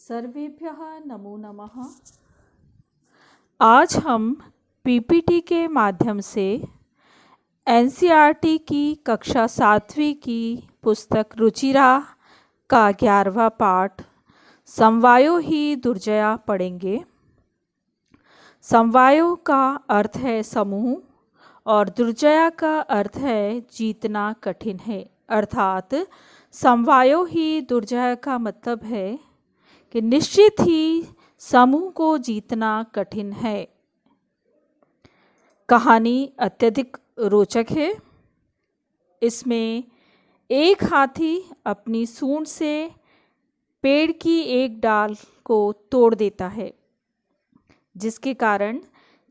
सर्वेभ्यः नमो नमः। आज हम पीपीटी के माध्यम से एनसीईआरटी की कक्षा 7वीं की पुस्तक रुचिरा का 11वां पाठ समवायो ही दुर्जया पढ़ेंगे। समवायो का अर्थ है समूह और दुर्जया का अर्थ है जीतना कठिन है। अर्थात समवायो ही दुर्जया का मतलब है कि निश्चित ही समूह को जीतना कठिन है। कहानी अत्यधिक रोचक है। इसमें एक हाथी अपनी सूंड से पेड़ की एक डाल को तोड़ देता है, जिसके कारण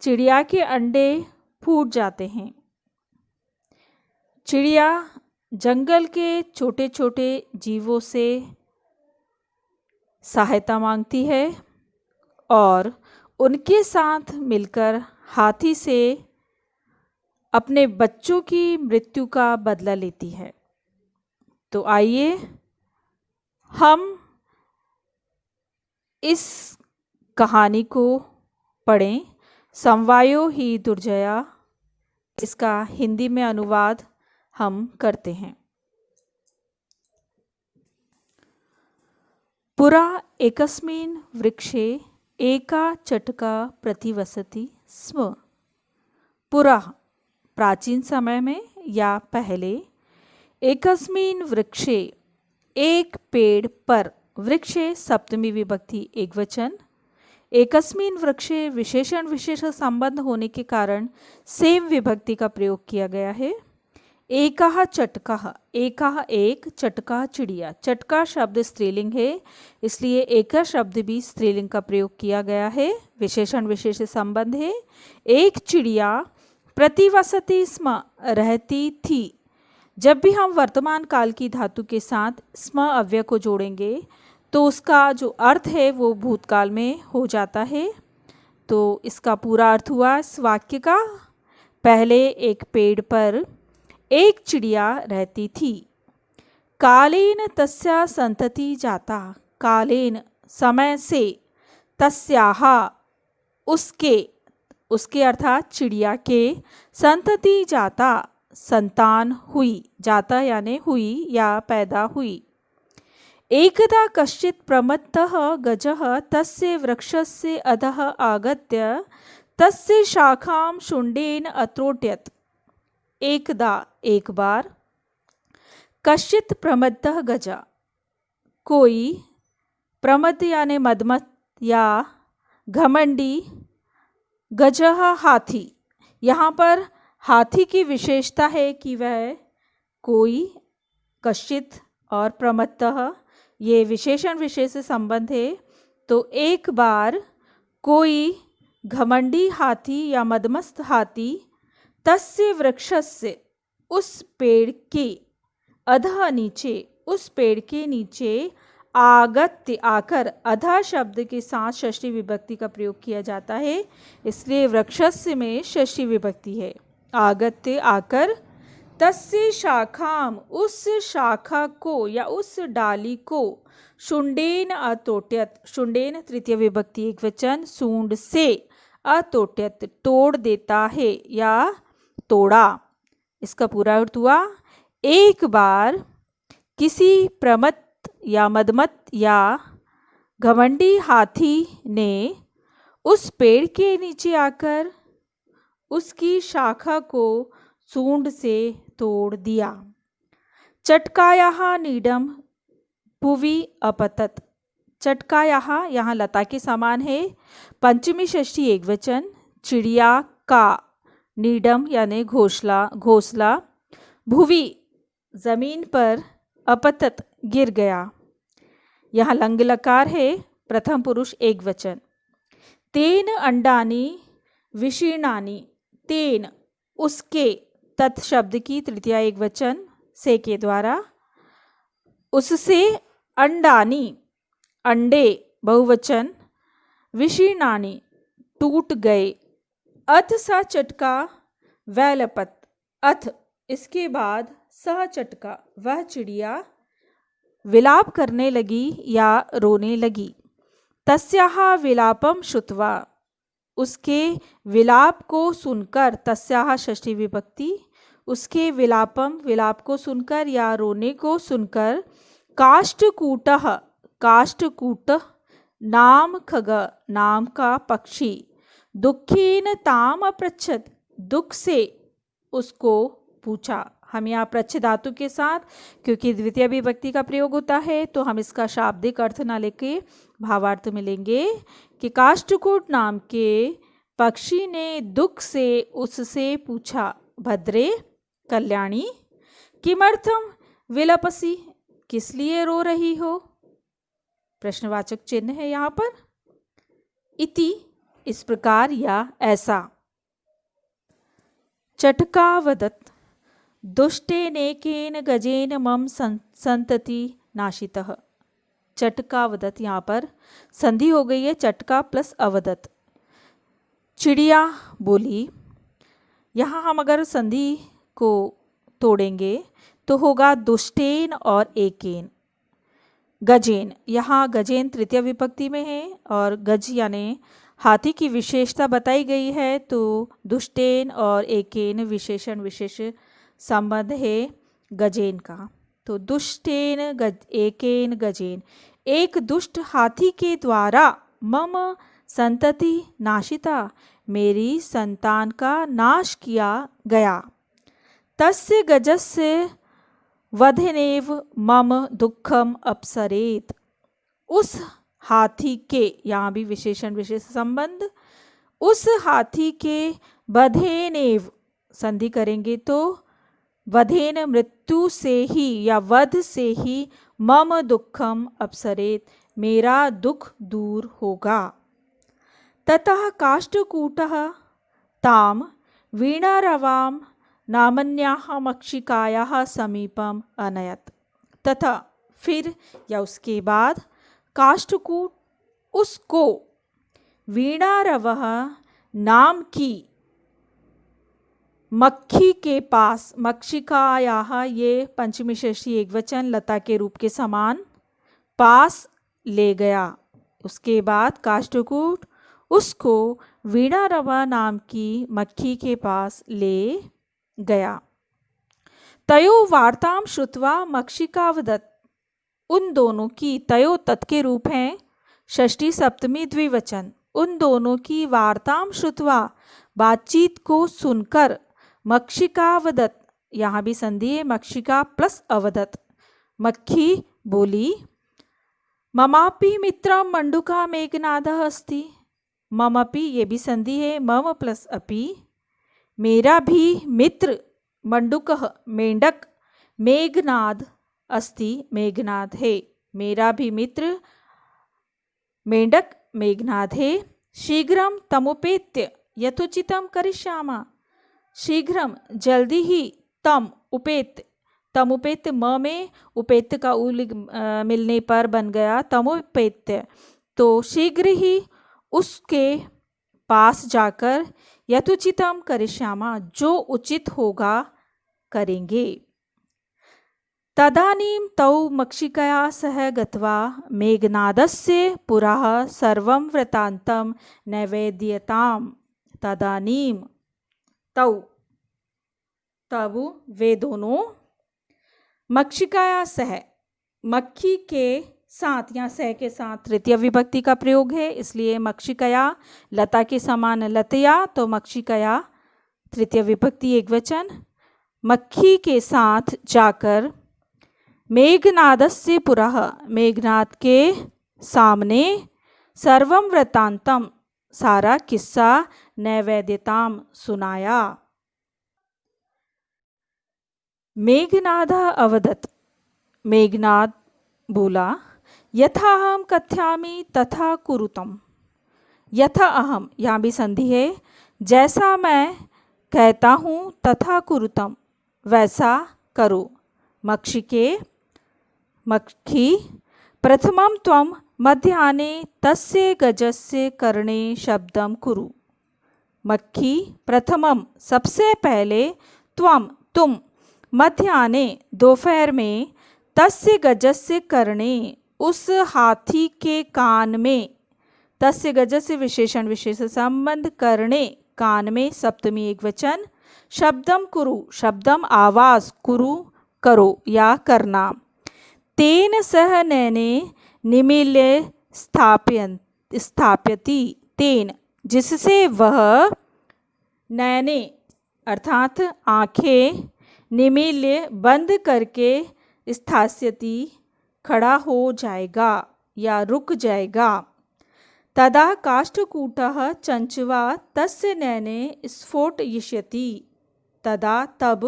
चिड़िया के अंडे फूट जाते हैं। चिड़िया जंगल के छोटे छोटे जीवों से सहायता मांगती है और उनके साथ मिलकर हाथी से अपने बच्चों की मृत्यु का बदला लेती है। तो आइए हम इस कहानी को पढ़ें। समवायो ही दुर्जया, इसका हिंदी में अनुवाद हम करते हैं। पुरा एकस्मिन् वृक्षे एका चटका प्रतिवसति स्म। पुरा प्राचीन समय में या पहले, एकस्मिन् वृक्षे एक पेड़ पर, वृक्षे सप्तमी विभक्ति एकवचन, एकस्मिन् वृक्षे विशेषण विशेष संबंध होने के कारण सेम विभक्ति का प्रयोग किया गया है। एका चटका, एका एक, चटका चिड़िया। चटका शब्द स्त्रीलिंग है, इसलिए एका शब्द भी स्त्रीलिंग का प्रयोग किया गया है। विशेषण विशेष संबंध है। एक चिड़िया प्रतिवसति स्म, रहती थी। जब भी हम वर्तमान काल की धातु के साथ स्म अव्यय को जोड़ेंगे तो उसका जो अर्थ है वो भूतकाल में हो जाता है। तो इसका पूरा अर्थ हुआ इस वाक्य का। पहले एक पेड़ पर एक चिड़िया रहती थी। कालेन तस्या संतति जाता, कालेन समय से, तस्याह उसके, उसके अर्थात चिड़िया के, संतति जाता संतान हुई, जाता यानी हुई या पैदा हुई। एकदा कश्चित् प्रमत्तः गजः तस्य वृक्षस्य अधः आगत्य तस्य शाखां शुण्डेन अत्रोट्यत। एकदा एक बार, कश्चित् प्रमत्तः गजा, कोई, प्रमत्त यानी मदमत या घमंडी, गजः हाथी। यहाँ पर हाथी की विशेषता है कि वह कोई, कश्चित् और प्रमत्तः ये विशेषण विशेष संबंध है। तो एक बार कोई घमंडी हाथी या मदमस्त हाथी तस्य वृक्षस्य, उस पेड़ के, अधः नीचे, उस पेड़ के नीचे, आगत्य आकर, अधः शब्द के साथ षष्ठी विभक्ति का प्रयोग किया जाता है, इसलिए वृक्षस्य में षष्ठी विभक्ति है। आगत्य आकर, तस्य शाखाम, उस शाखा को या उस डाली को, शुण्डेन अतोट्यत, शुण्डेन तृतीय विभक्ति एकवचन, सूंड से, अतोट्यत तोड़ देता है या तोड़ा। इसका पूरा अर्थ हुआ, एक बार किसी प्रमत्त या मदमत या घमंडी हाथी ने उस पेड़ के नीचे आकर उसकी शाखा को सूंड से तोड़ दिया। चटकायाः नीडम भुवि अपतत। चटकायाः यहाँ लता के समान है, पंचमी षष्ठी एकवचन, चिड़िया का, नीडम यानी घोंसला, घोंसला, भुवि जमीन पर, अपतत गिर गया। यहाँ लंग लकार है, प्रथम पुरुष एकवचन। तेन अंडानी विशीर्णानि, तेन उसके, तत् शब्द की तृतीय एकवचन से के द्वारा, उससे, अंडानी अंडे बहुवचन, विशीर्णानि टूट गए। अथ स चटका वैलपत, अथ इसके बाद स चटका, वह चिड़िया विलाप करने लगी या रोने लगी। तस्याः विलापम श्रुत्वा, उसके विलाप को सुनकर, तस्याः षष्ठी विभक्ति, उसके विलापम, विलाप को सुनकर या रोने को सुनकर, काष्ठकूटः, काष्ठकूट नाम खग, नाम का पक्षी, दुखेन ताम अपृच्छत, दुख से उसको पूछा। हम यहाँ प्रच्छ धातु के साथ, क्योंकि द्वितीय विभक्ति का प्रयोग होता है तो हम इसका शाब्दिक अर्थ ना लेके भावार्थ में लेंगे कि काष्ठकूट नाम के पक्षी ने दुख से उससे पूछा, भद्रे कल्याणी किमर्थम विलपसी, किस लिए रो रही हो। प्रश्नवाचक चिन्ह है यहाँ पर। इति, इस प्रकार या ऐसा। चटका वदत, दुष्टेनेकेन गजेन मम संतति नाशितः। चटका वदत, यहाँ पर संधि हो गई है, चटका प्लस अवदत। चिड़िया बोली। यहाँ हम अगर संधि को तोड़ेंगे तो होगा दुष्टेन और एकेन। गजेन, यहाँ गजेन तृतीय विभक्ति में है और गज यानी हाथी की विशेषता बताई गई है, तो दुष्टेन और एकेन विशेषण विशेष संबंध है गजेन का। तो दुष्टेन एकेन गजेन, एक दुष्ट हाथी के द्वारा मम संतति नाशिता, मेरी संतान का नाश किया गया। तस्य गजस्य वधनेव मम दुखम अपसरेत, उस हाथी के, यहाँ भी विशेषण विशेष संबंध, उस हाथी के वधेनेव संधि करेंगे तो वधेन मृत्यु से ही या वध से ही मम दुखम अपसरेत, मेरा दुख दूर होगा। ततः काष्ठकूटः ताम वीणारवाम नामन्याः मक्षिकायाः समीपम अनयत। तथा फिर या उसके बाद काष्ठकूट उसको वीणारवः नाम की मक्खी के पास, मक्षिकायाः ये पंचमी षष्ठी एकवचन लता के रूप के समान, पास ले गया। उसके बाद काष्ठकूट उसको वीणारवा नाम की मक्खी के पास ले गया। तयो वार्ताम श्रुत्वा मक्षिका वदत, उन दोनों की, तयो तत् के रूप हैं षष्ठी सप्तमी द्विवचन, उन दोनों की वार्ताम श्रुत्वा बातचीत को सुनकर, मक्षिका वदत, यहाँ भी संधि है, मक्षिका प्लस अवदत। मक्खी बोली, ममापि मित्रम मंडुका मेघनादः अस्ति। ममपि, ये भी संधि है, मम प्लस अपि, मेरा भी मित्र मंडुकः मेंढक, मेघनाद अस्ति, मेघनाद है, मेरा भी मित्र मेंढक मेघनाद है। शीघ्रम तमुपेत्य यथोचितम करिष्यामः, शीघ्रम जल्दी ही, तम उपेत, तमुपेत्य म में उपेत्य का उलिग मिलने पर बन गया तमुपेत्य, तो शीघ्र ही उसके पास जाकर यथोचितम करिष्यामः, जो उचित होगा करेंगे। तदानीं तौ मक्षिकया सह गत्वा मेघनादस्य पुरः सर्वं वृत्तान्तं नैवेद्यताम्। तदानीं तौ, तब वे दोनों, मक्षिकाया सह, मक्खी के साथ, यहाँ सह के साथ तृतीय विभक्ति का प्रयोग है, इसलिए मक्षिकया लता के समान लतया, तो मक्षिकया तृतीय विभक्ति एकवचन, मक्खी के साथ जाकर मेघनादस्य पुरः, मेघनाद के सामने, सर्वं वृत्तांतम, सारा किस्सा, नैवेद्यताम, सुनाया। मेघनाद अवदत, मेघनाद बोला, यथा अहम कथयामि तथा कुरुतम। यथा अहम, यहाँ भी संधि है, जैसा मैं कहता हूँ, तथा कुरुतम, वैसा करो। मक्षिके, मक्खी, प्रथमं त्वं मध्याह्ने तस्य गजस्य कर्णे शब्दं कुरु। मक्खी, प्रथमम, सबसे पहले, त्वं, तुम, मध्याह्ने, दोपहर में, तस्य गजस्य कर्णे, उस हाथी के कान में, तस्य गजस्य विशेषण विशेष संबंध करणे कान में सप्तमी एकवचन। शब्दम कुरु शब्दम आवाज कुरु करो या करना। तेन सह नैने निमील्य स्थाप्यति तेन जिससे वह नैने अर्थात आँखें निमील्य बंद करके स्थास्यति खड़ा हो जाएगा या रुक जाएगा। तदा काष्ठकूटः चंचवा तस्य नैने स्फोटयिष्यति तदा तब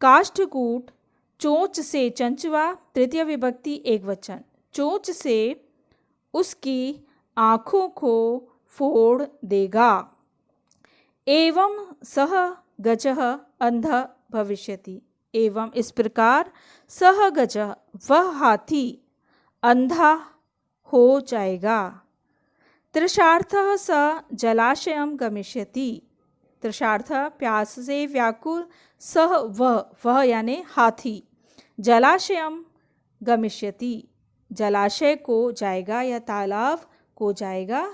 काष्ठकूट चोंच से चंचवा तृतीय विभक्ति एकवचन चोंच से उसकी आँखों को फोड़ देगा। एवं सह गजः अंधः भविष्यति एवं इस प्रकार सह गजः वह हाथी अंधा हो जाएगा। तृषार्थः स जलाशयं गमिष्यति तृषार्थ प्यास से व्याकुल सह वह यानी हाथी जलाशयम गमिष्यति जलाशय को जाएगा या तालाब को जाएगा।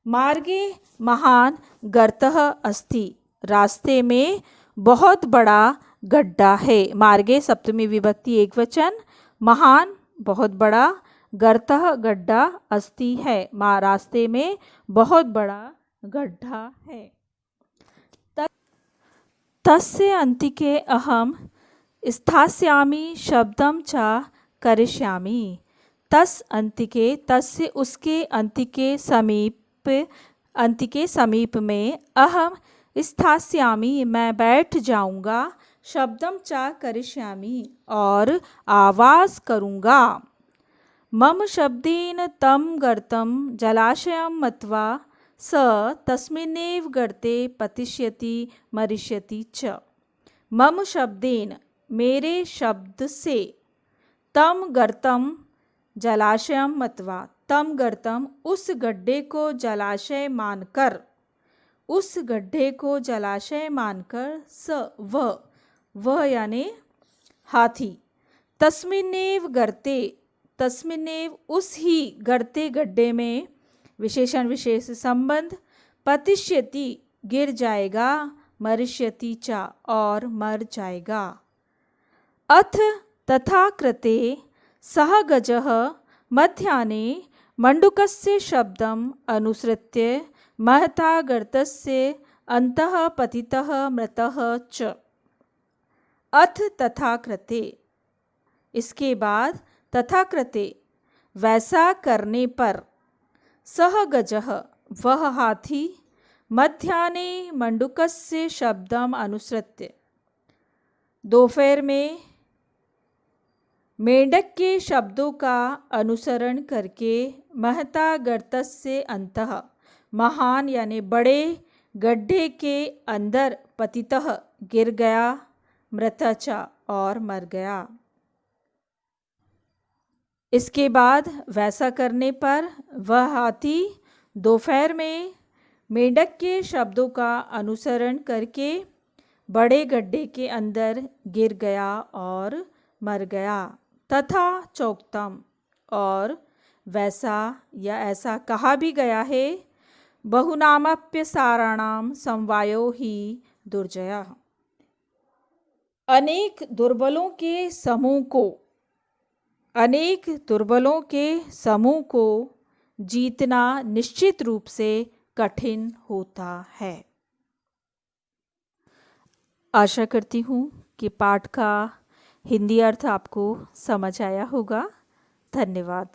मार्गे महान गर्तः अस्ति रास्ते में बहुत बड़ा गड्ढा है। मार्गे सप्तमी विभक्ति एकवचन महान बहुत बड़ा गर्तः गड्ढा अस्ति है रास्ते में बहुत बड़ा गड्ढा है। तस्य अंतिके अहम स्थास्यामि शब्दम च करिष्यामि। तस् अंतिके तस्य उसके अंतिके समीप में अहम स्थास्यामि मैं बैठ जाऊंगा शब्दम च करिष्यामि और आवाज करूंगा। मम शब्देन तम गर्तं जलाशयं मत्वा स तस्मिन्नेव गर्ते पतिष्यति मरिष्यति च। मम शब्देन मेरे शब्द से तम गर्तं जलाशयं मत्वा तम गर्तं उस गड्ढे को जलाशय मानकर उस गड्ढे को जलाशय मानकर स वह यानी हाथी तस्मिन्नेव गर्ते तस्मिन्नेव उस ही गर्ते गड्ढे में विशेषण विशेष संबंध पतिष्यति गिर जाएगा मरिष्यति च और मर जाएगा। अथ तथा कृते सह गजः मध्याह्ने मंडूकस्य शब्दम् अनुसृत्य महता गर्तस्य अन्तः पतितः मृतः च। अथ तथा कृते इसके बाद तथा कृते वैसा करने पर सह गजः वह हाथी मध्याह्ने मंडूकस्य शब्दम् अनुसृत्य दोपहर में मेंढक के शब्दों का अनुसरण करके महता गर्तस्य अंतः महान यानी बड़े गड्ढे के अंदर पतितः गिर गया मृतच और मर गया। इसके बाद वैसा करने पर वह हाथी दोपहर में मेंढक के शब्दों का अनुसरण करके बड़े गड्ढे के अंदर गिर गया और मर गया। तथा चोक्तम और वैसा या ऐसा कहा भी गया है बहुनामप्यसाराणाम समवायो ही दुर्जय। अनेक दुर्बलों के समूह को जीतना निश्चित रूप से कठिन होता है। आशा करती हूँ कि पाठ का हिंदी अर्थ आपको समझ आया होगा। धन्यवाद।